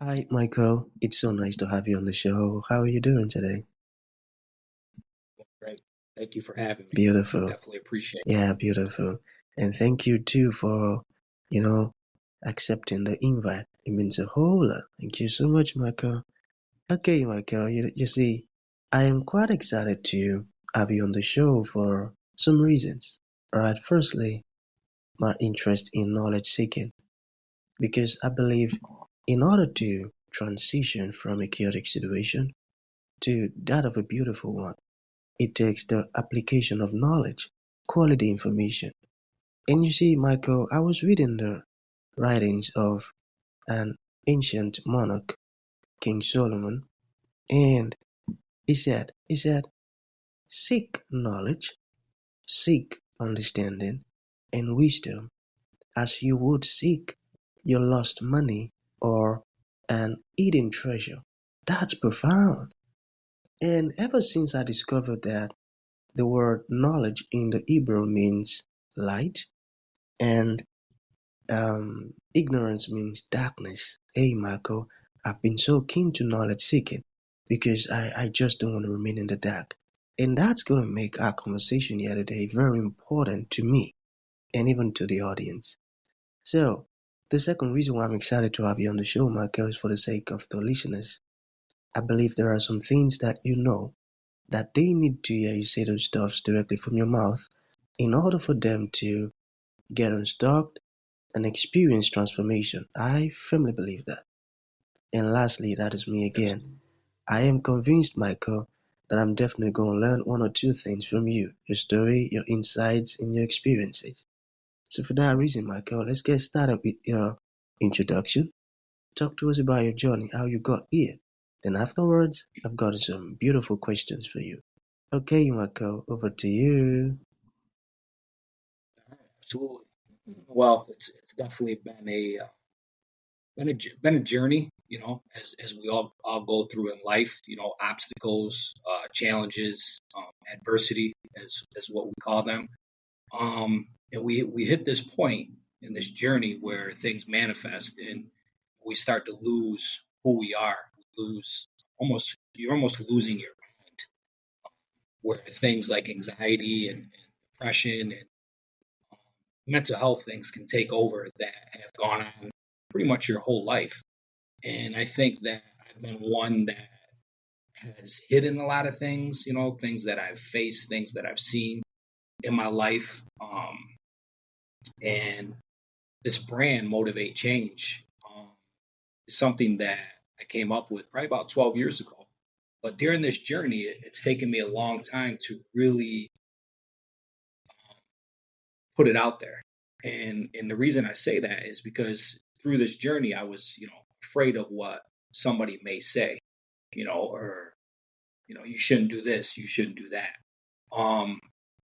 Hi, Michael. It's so nice to have you on the show. How are you doing today? Great. Thank you for having me. Beautiful. Definitely appreciate it. Yeah, beautiful. And thank you too for, you know, accepting the invite. It means a whole lot. Thank you so much, Michael. Okay, Michael, you see, I am quite excited to have you on the show for some reasons. All right, firstly, my interest in knowledge seeking, because I believe in order to transition from a chaotic situation to that of a beautiful one, it takes the application of knowledge, quality information. And you see, Michael, I was reading the writings of an ancient monarch, King Solomon, and he said, seek knowledge, seek understanding and wisdom as you would seek your lost money or an hidden treasure. That's profound. And ever since I discovered that the word knowledge in the Hebrew means light, and ignorance means darkness. Hey, Marco, I've been so keen to knowledge seeking because I just don't want to remain in the dark. And that's going to make our conversation here today very important to me and even to the audience. So, the second reason why I'm excited to have you on the show, Marco, is for the sake of the listeners. I believe there are some things that you know that they need to hear you say those stuffs directly from your mouth in order for them to get unstuck and experience transformation. I firmly believe that. And lastly, that is me Yes. again. I am convinced, Michael, that I'm definitely going to learn one or two things from you, your story, your insights, and your experiences. So, for that reason, Michael, let's get started with your introduction. Talk to us about your journey, how you got here. Then, afterwards, I've got some beautiful questions for you. Okay, Michael, over to you. Absolutely. Well, it's definitely been a journey, as we all go through in life, obstacles, challenges, adversity, as what we call them. And we hit this point in this journey where things manifest and we start to lose who we are. Lose almost You're almost losing your mind, where things like anxiety and depression and mental health things can take over that have gone on pretty much your whole life. And I think that I've been one that has hidden a lot of things, things that I've faced, things that I've seen in my life. And this brand, Motivate Change, is something that I came up with probably about 12 years ago. But during this journey, it's taken me a long time to really put it out there. And the reason I say that is because through this journey, I was, afraid of what somebody may say, or you shouldn't do this, you shouldn't do that. Um,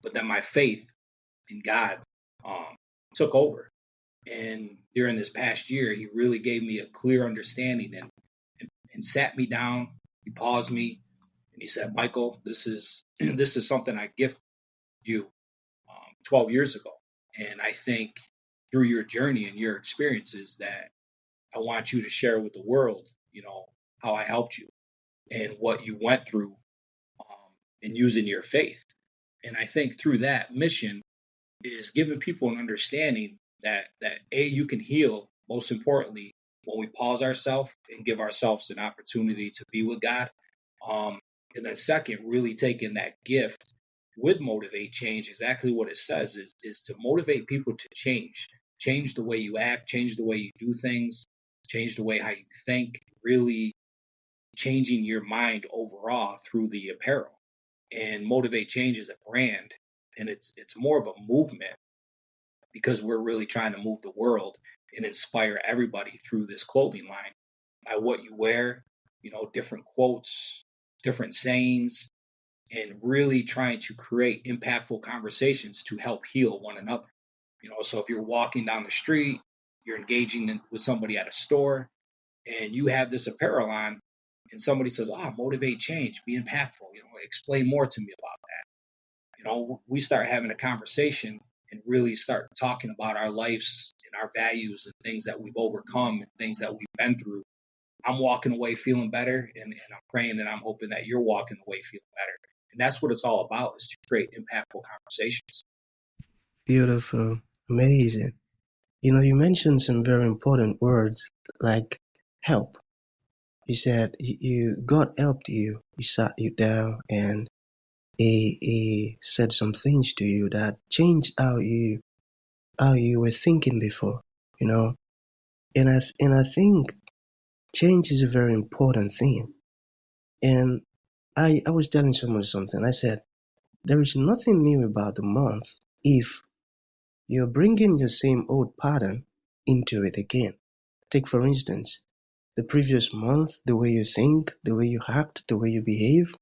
but then my faith in God um, took over. And during this past year, He really gave me a clear understanding and sat me down. He paused me and He said, "Michael, this is this is something I gift you 12 years ago. And I think through your journey and your experiences that I want you to share with the world, how I helped you and what you went through in using your faith." And I think through that mission is giving people an understanding that A, you can heal, most importantly, when we pause ourselves and give ourselves an opportunity to be with God. Um, and then second, really taking that gift with Motivate Change, exactly what it says is to motivate people to change the way you act, change the way you do things, change the way how you think, really changing your mind overall through the apparel. And Motivate Change is a brand, and it's more of a movement because we're really trying to move the world and inspire everybody through this clothing line by what you wear, different quotes, different sayings, and really trying to create impactful conversations to help heal one another. So if you're walking down the street, you're with somebody at a store, and you have this apparel on, and somebody says, "Oh, motivate change, be impactful." Explain more to me about that. We start having a conversation and really start talking about our lives and our values and things that we've overcome and things that we've been through. I'm walking away feeling better, and I'm praying and I'm hoping that you're walking away feeling better. And that's what it's all about, is to create impactful conversations. Beautiful. Amazing. You mentioned some very important words like help. You said God helped you. He sat you down and he said some things to you that changed how you were thinking before. You know, and I think change is a very important thing. And I was telling someone something. I said there is nothing new about the month if you're bringing the same old pattern into it again. Take for instance, the previous month, the way you think, the way you act, the way you behave,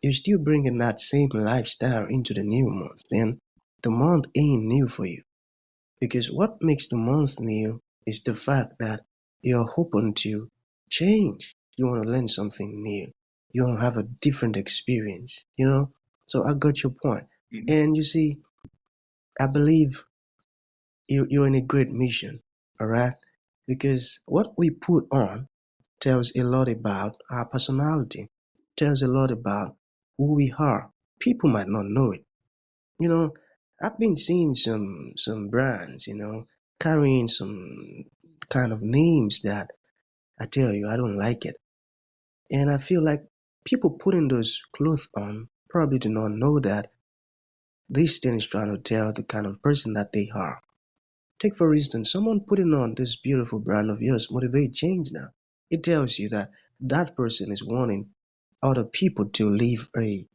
you're still bringing that same lifestyle into the new month. Then the month ain't new for you. Because what makes the month new is the fact that you're open to change. You want to learn something new. You want to have a different experience. So I got your point. Mhm. And you see, I believe you're in a great mission, all right? Because what we put on tells a lot about our personality, tells a lot about who we are. People might not know it. You know, I've been seeing some brands, carrying some kind of names that I tell you I don't like it. And I feel like people putting those clothes on probably do not know that this thing is trying to tell the kind of person that they are. Take for instance, someone putting on this beautiful brand of yours, Motivate Change now. It tells you that that person is wanting other people to live a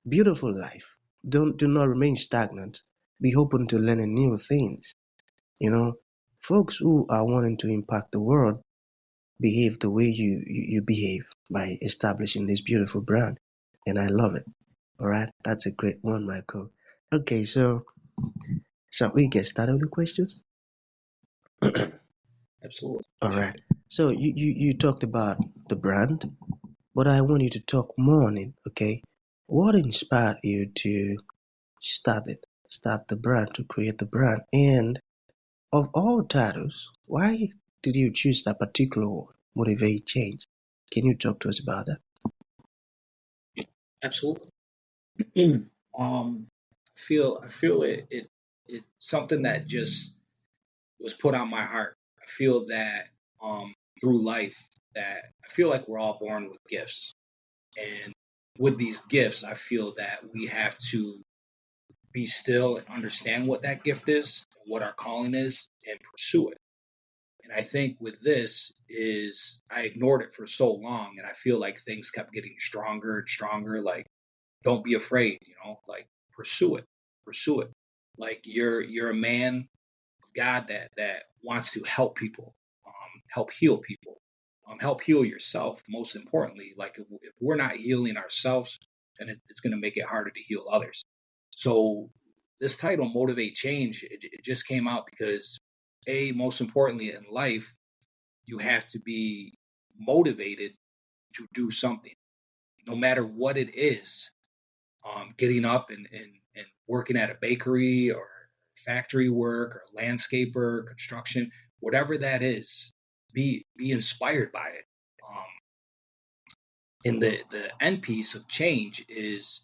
beautiful life. Do not remain stagnant. Be open to learning new things. You know, folks who are wanting to impact the world behave the way you behave by establishing this beautiful brand. And I love it. All right. That's a great one, Michael. Okay. So shall we get started with the questions? Absolutely. All right. So you talked about the brand, but I want you to talk more on it, okay? What inspired you to start the brand, to create the brand? And of all titles, why did you choose that particular one, Motivate Change? Can you talk to us about that? Absolutely. I feel it's something that just was put on my heart. I feel that through life, that I feel like we're all born with gifts, and with these gifts, I feel that we have to be still and understand what that gift is, what our calling is, and pursue it. And I think with this is I ignored it for so long, and I feel like things kept getting stronger and stronger. Like, don't be afraid, like pursue it, pursue it. Like you're a man of God that wants to help people, help heal people, help heal yourself. Most importantly, like if we're not healing ourselves, then it's going to make it harder to heal others. So this title, Motivate Change, it just came out because most importantly in life, you have to be motivated to do something, no matter what it is. Getting up and working at a bakery or factory work or landscaper, construction, whatever that is, be inspired by it. Um, and the end piece of change is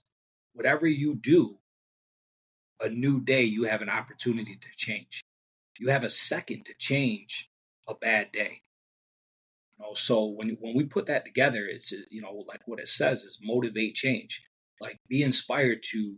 whatever you do, a new day, you have an opportunity to change. You have a second to change a bad day. So when we put that together, it's like what it says is motivate change. Like be inspired to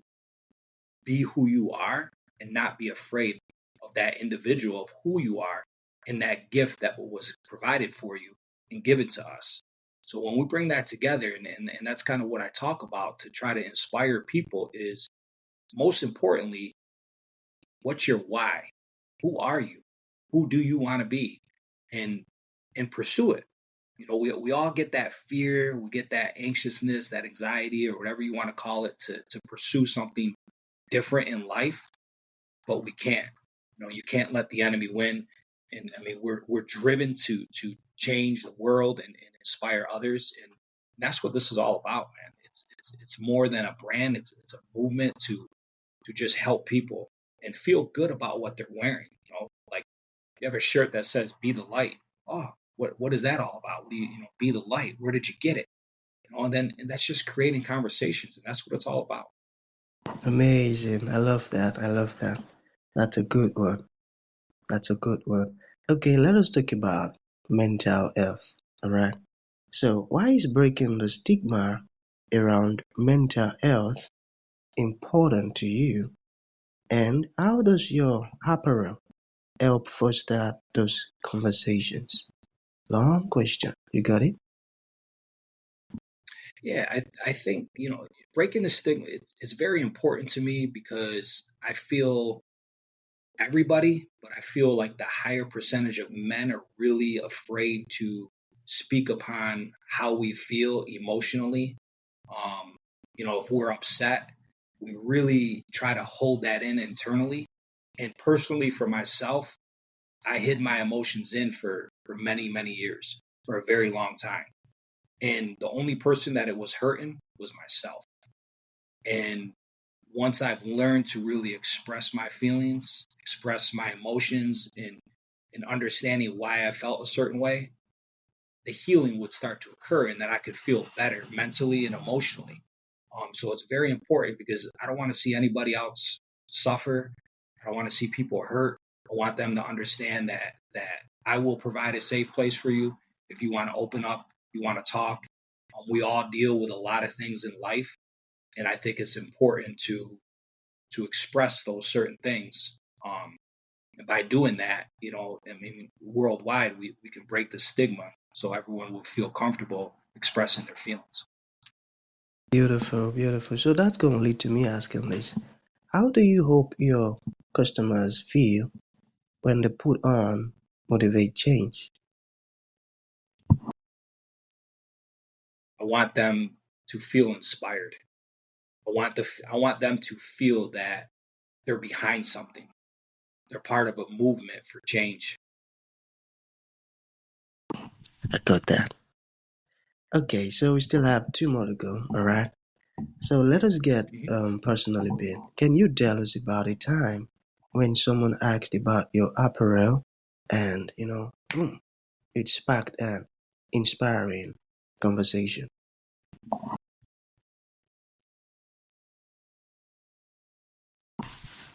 be who you are and not be afraid of that individual, of who you are, and that gift that was provided for you and given to us. So when we bring that together, and that's kind of what I talk about to try to inspire people, is most importantly, what's your why? Who are you? Who do you want to be? And pursue it. We all get that fear, we get that anxiousness, that anxiety, or whatever you want to call it, to pursue something different in life, but we can't. You can't let the enemy win. And I mean, we're driven to change the world and inspire others, and that's what this is all about, man. It's more than a brand. It's a movement to just help people and feel good about what they're wearing. Like you have a shirt that says "Be the light." Oh, what is that all about? What do be the light? Where did you get it? And that's just creating conversations, and that's what it's all about. Amazing. I love that. I love that. That's a good one. That's a good one. Okay, let us talk about mental health. All right. So, why is breaking the stigma around mental health important to you? And how does your apparel help foster those conversations? Long question. You got it? Yeah, I think breaking the stigma, it's very important to me because I feel everybody, but I feel like the higher percentage of men are really afraid to speak upon how we feel emotionally. Um, if we're upset, we really try to hold that in internally. And personally, for myself, I hid my emotions in for many, many years, for a very long time. And the only person that it was hurting was myself. And once I've learned to really express my feelings, express my emotions, and understanding why I felt a certain way, the healing would start to occur and that I could feel better mentally and emotionally. So it's very important because I don't want to see anybody else suffer. I don't want to see people hurt. I want them to understand that I will provide a safe place for you if you want to open up, you want to talk. We all deal with a lot of things in life, and I think it's important to express those certain things. And by doing that, I mean, worldwide, we can break the stigma so everyone will feel comfortable expressing their feelings. Beautiful, beautiful. So that's going to lead to me asking this. How do you hope your customers feel when they put on motivate change? I want them to feel inspired. I want them to feel that they're behind something. They're part of a movement for change. I got that. Okay, so we still have two more to go, all right? So let us get Mhm. personal a bit. Can you tell us about a time when someone asked about your apparel and, it sparked an inspiring conversation?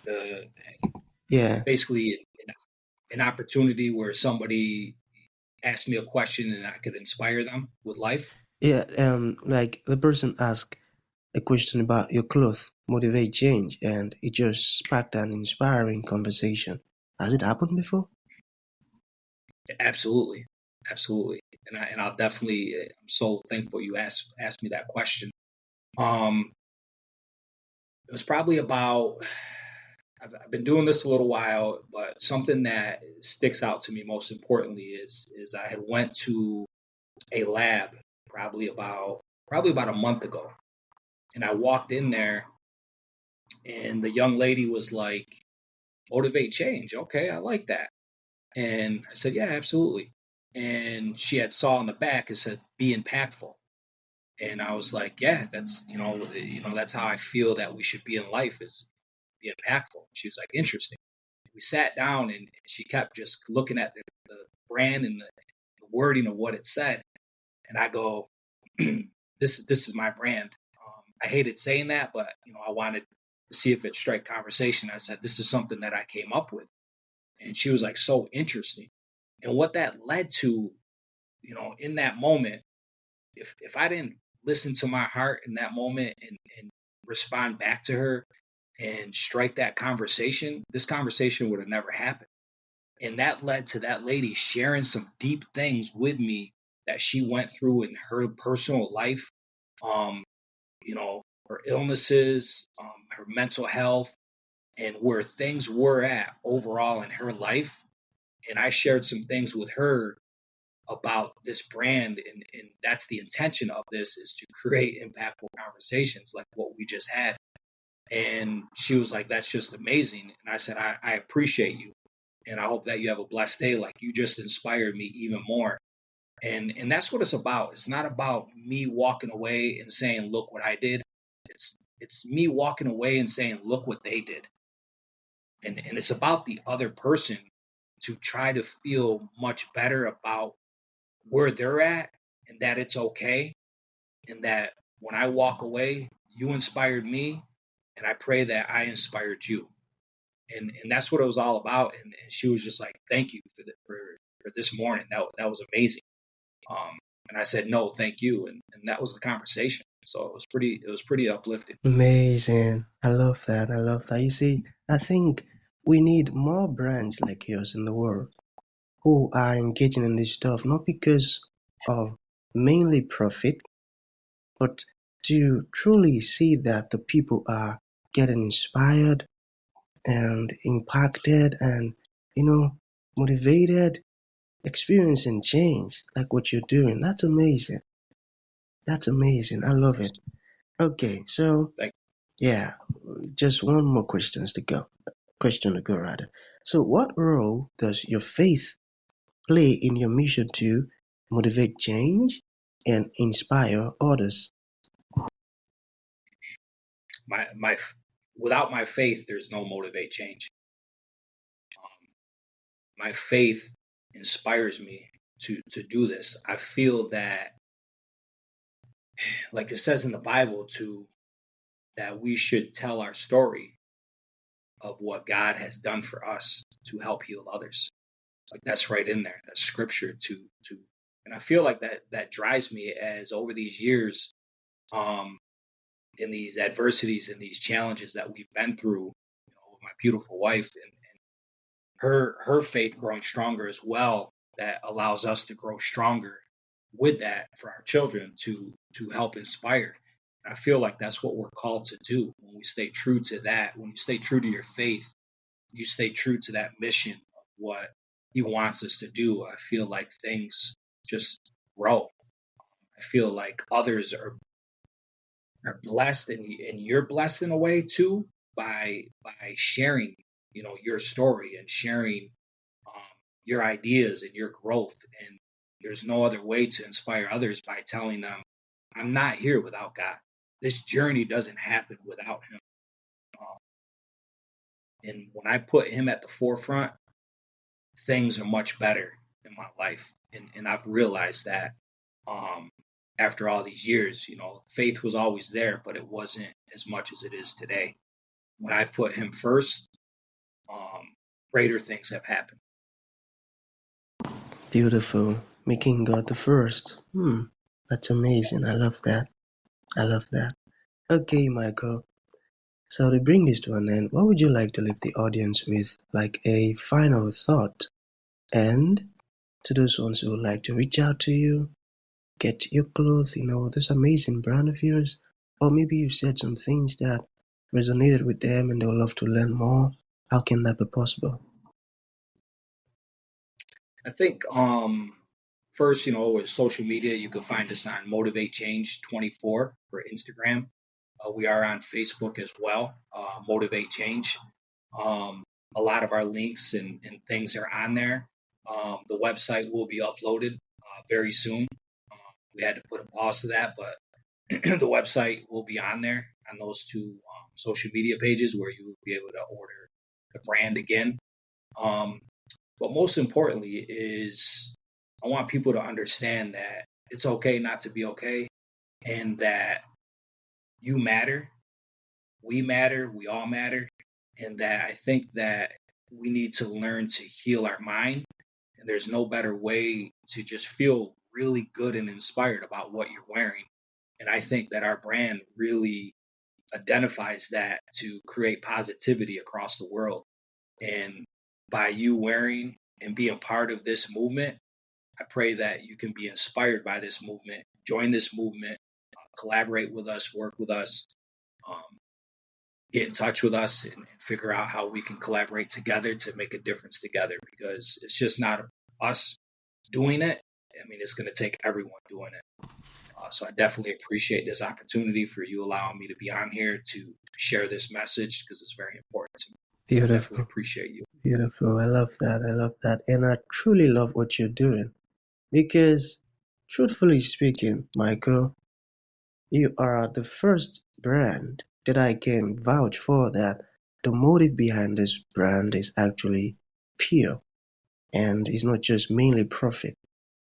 The Yeah, Basically an opportunity where somebody asked me a question and I could inspire them with life. yeah, like the person asked a question about your clothes, motivate change, and it just sparked an inspiring conversation. Has it happened before? Absolutely, absolutely, and I'll definitely. I'm so thankful you asked me that question. Um, it was probably about. I've been doing this a little while, but something that sticks out to me most importantly is I had went to a lab probably about a month ago, and I walked in there, and the young lady was like, "Motivate change." Okay, I like that. And I said, "Yeah, absolutely." And she had saw on the back it said, "Be impactful." And I was like, "Yeah, that's that's how I feel that we should be in life is be impactful." She was like, "Interesting." We sat down and she kept just looking at the brand and the wording of what it said, and I go, "This is my brand." I hated saying that, but I wanted to see if it strike conversation. I said, "This is something that I came up with," and she was like, "So interesting." And what that led to, in that moment, if I didn't listen to my heart in that moment and respond back to her and strike that conversation, this conversation would have never happened. And that led to that lady sharing some deep things with me that she went through in her personal life. Um, her illnesses, her mental health, and where things were at overall in her life. And I shared some things with her about this brand, and that's the intention of this is to create impactful conversations like what we just had. And she was like, "That's just amazing." And I said, I appreciate you, and I hope that you have a blessed day. Like, you just inspired me even more. And that's what it's about. It's not about me walking away and saying, "Look what I did." It's me walking away and saying, "Look what they did." And it's about the other person to try to feel much better about where they're at and that it's okay, and that when I walk away, you inspired me, and I pray that I inspired you. And that's what it was all about. And she was just like, "Thank you for this morning. That was amazing." Um, and I said, "No, thank you," and that was the conversation. So it was pretty uplifting. Amazing. I love that. I love that. You see, I think we need more brands like yours in the world who are engaging in this stuff, not because of mainly profit, but to truly see that the people are getting inspired and impacted and, you know, motivated, experiencing change like what you're doing. That's amazing. That's amazing. I love it. Okay, so Like yeah, just one more question to go rather. So what role does your faith play in your mission to motivate change and inspire others? my without my faith, there's no motivate change. My faith inspires me to do this. I feel that, like it says in the Bible, to that we should tell our story of what God has done for us to help heal others. Like that's right in there. That's scripture to and I feel like that drives me as over these years, um, in these adversities and these challenges that we've been through, with my beautiful wife and her faith growing stronger as well, that allows us to grow stronger with that for our children to help inspire. And I feel like that's what we're called to do when we stay true to that. When you stay true to your faith, you stay true to that mission of what he wants us to do. I feel like things just grow. I feel like others are blessed, and you're blessed in a way too by sharing, your story and sharing, um, your ideas and your growth. And there's no other way to inspire others by telling them, I'm not here without God. This journey doesn't happen without him. Um, and when I put him at the forefront, things are much better in my life. And I've realized that, um, after all these years, faith was always there, but it wasn't as much as it is today. When I've put him first, um, greater things have happened. Beautiful. Making God the first. That's amazing. I love that. I love that. Okay, Michael. So to bring this to an end, what would you like to leave the audience with, like a final thought? And to those ones who would like to reach out to you, get your clothes, this amazing brand of yours, or maybe you said some things that resonated with them and they would love to learn more. How can that be possible? I think, first, with social media, you can find us on Motivate Change 24 for Instagram. We are on Facebook as well, Motivate Change. Um, a lot of our links and things are on there. The website will be uploaded very soon. We had to put a pause to that, but the website will be on there on those two, social media pages where you will be able to order the brand again. Um, but most importantly is I want people to understand that it's okay not to be okay, and that you matter, we all matter, and that I think that we need to learn to heal our mind. And there's no better way to just feel really good and inspired about what you're wearing. And I think that our brand really identifies that to create positivity across the world. And by you wearing and being part of this movement, I pray that you can be inspired by this movement, join this movement, collaborate with us, work with us, um, get in touch with us, and figure out how we can collaborate together to make a difference together, because it's just not us doing it. I mean, it's going to take everyone doing it. So I definitely appreciate this opportunity for you allowing me to be on here to share this message, because it's very important to me. So I definitely Beautiful. appreciate you. Beautiful. I love that. I love that. And I truly love what you're doing because, truthfully speaking, Michael, you are the first brand that I can vouch for that the motive behind this brand is actually pure and is not just mainly profit.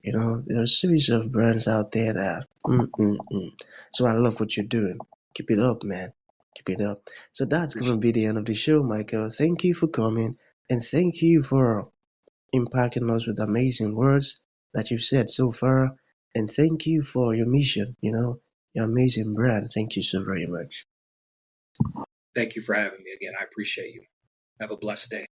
You know, there are a series of brands out there that, so I love what you're doing. Keep it up, man. Keep it up. So that's going to Appreciate be the end of the show, Michael. Thank you for coming, and thank you for impacting us with amazing words that you've said so far. And thank you for your mission, your amazing brand. Thank you so very much. Thank you for having me again. I appreciate you. Have a blessed day.